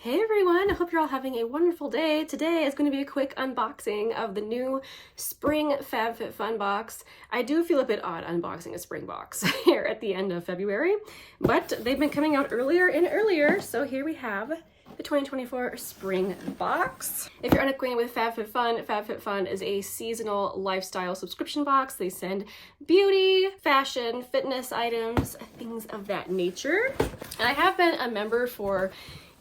Hey everyone, I hope you're all having a wonderful day. Today is going to be a quick unboxing of the new spring FabFitFun box. I do feel a bit odd unboxing a spring box here at the end of February, but they've been coming out earlier and earlier, so here we have the 2024 spring box. If you're unacquainted with FabFitFun, FabFitFun is a seasonal lifestyle subscription box. They send beauty, fashion, fitness items, things of that nature. And I have been a member for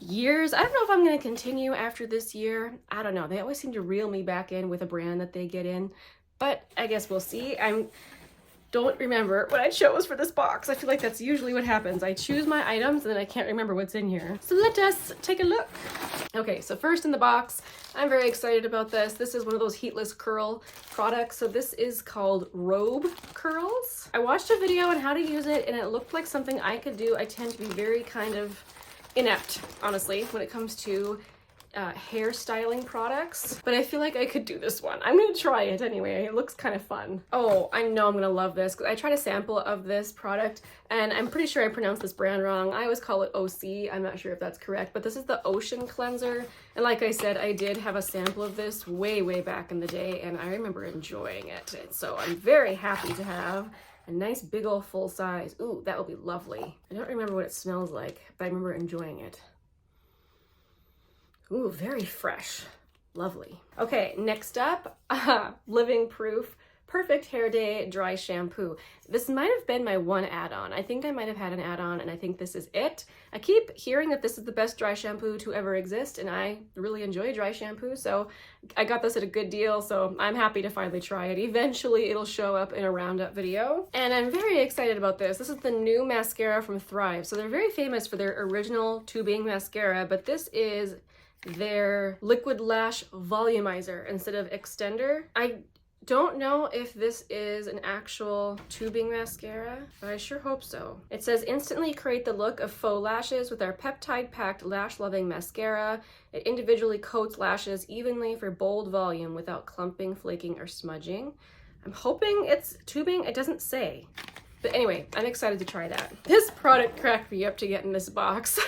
years. I don't know if I'm going to continue after this year. I don't know. They always seem to reel me back in with a brand that they get in, but I guess we'll see. I don't remember what I chose for this box. I feel like that's usually what happens. I choose my items and then I can't remember what's in here. So let us take a look. Okay, so first in the box, I'm very excited about this. This is one of those heatless curl products. So this is called Robe Curls. I watched a video on how to use it and it looked like something I could do. I tend to be very kind of inept, honestly, when it comes to hairstyling products, but I feel like I could do this one. I'm gonna try it anyway. It looks kind of fun. Oh, I know I'm gonna love this because I tried a sample of this product and I'm pretty sure I pronounced this brand wrong. I always call it OC. I'm not sure if that's correct, but this is the Ocean Cleanser. And like I said, I did have a sample of this way back in the day and I remember enjoying it. And so I'm very happy to have a nice big old full size. Ooh, that will be lovely. I don't remember what it smells like, but I remember enjoying it. Ooh, very fresh. Lovely. Okay, next up, Living Proof Perfect Hair Day Dry Shampoo. This might have been my one add-on. I think I might have had an add-on and I think this is it. I keep hearing that this is the best dry shampoo to ever exist and I really enjoy dry shampoo, so I got this at a good deal, so I'm happy to finally try it. Eventually it'll show up in a roundup video. And I'm very excited about this. This is the new mascara from Thrive. So they're very famous for their original tubing mascara, but this is their liquid lash volumizer instead of extender. I don't know if this is an actual tubing mascara, but I sure hope so. It says instantly create the look of faux lashes with our peptide-packed lash-loving mascara. It individually coats lashes evenly for bold volume without clumping, flaking, or smudging. I'm hoping it's tubing. It doesn't say. But anyway, I'm excited to try that. This product cracked me up to get in this box.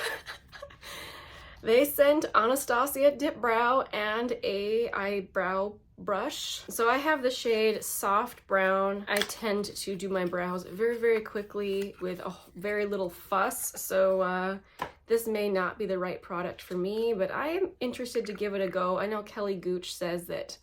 They sent Anastasia Dip Brow and a eyebrow brush. So I have the shade Soft Brown. I tend to do my brows very quickly with a very little fuss. So this may not be the right product for me, but I am interested to give it a go. I know Kelly Gooch says that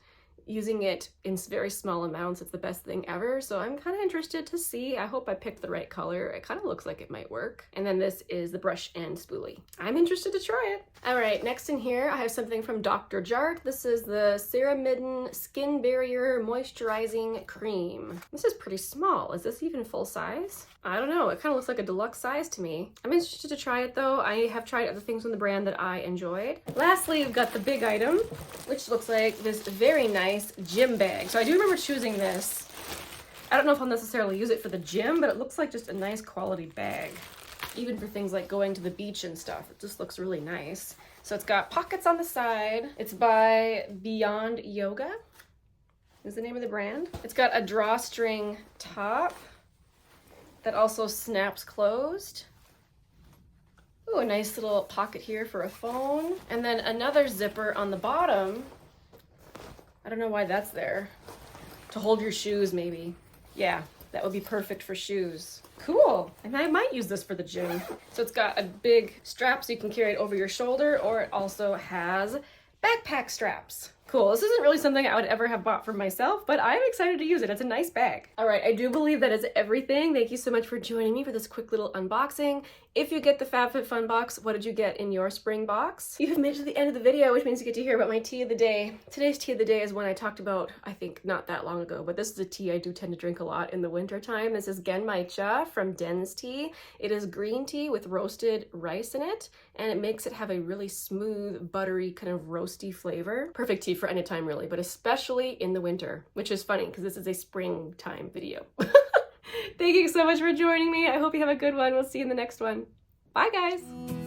using it in very small amounts, it's the best thing ever. So I'm kind of interested to see. I hope I picked the right color. It kind of looks like it might work. And then this is the brush and spoolie. I'm interested to try it. All right, next in here, I have something from Dr. Jart. This is the Serum Skin Barrier Moisturizing Cream. This is pretty small. Is this even full size? I don't know. It kind of looks like a deluxe size to me. I'm interested to try it though. I have tried other things from the brand that I enjoyed. Lastly, we've got the big item, which looks like this very nice gym bag. So I do remember choosing this. I don't know if I'll necessarily use it for the gym, but it looks like just a nice quality bag. Even for things like going to the beach and stuff, it just looks really nice. So it's got pockets on the side. It's by Beyond Yoga, is the name of the brand. It's got a drawstring top that also snaps closed. Ooh, a nice little pocket here for a phone. And then another zipper on the bottom. I don't know why that's there. To hold your shoes, maybe. Yeah, that would be perfect for shoes. Cool, and I might use this for the gym. So it's got a big strap so you can carry it over your shoulder, or it also has backpack straps. Cool, this isn't really something I would ever have bought for myself, but I'm excited to use it. It's a nice bag. All right, I do believe that is everything. Thank you so much for joining me for this quick little unboxing. If you get the FabFitFun box, what did you get in your spring box? You have made it to the end of the video, which means you get to hear about my tea of the day. Today's tea of the day is one I talked about, I think, not that long ago, but this is a tea I do tend to drink a lot in the winter time. This is Genmaicha from Den's Tea. It is green tea with roasted rice in it, and it makes it have a really smooth, buttery, kind of roasty flavor. Perfect tea for any time really, but especially in the winter, which is funny because this is a springtime video. Thank you so much for joining me. I hope you have a good one. We'll see you in the next one. Bye guys.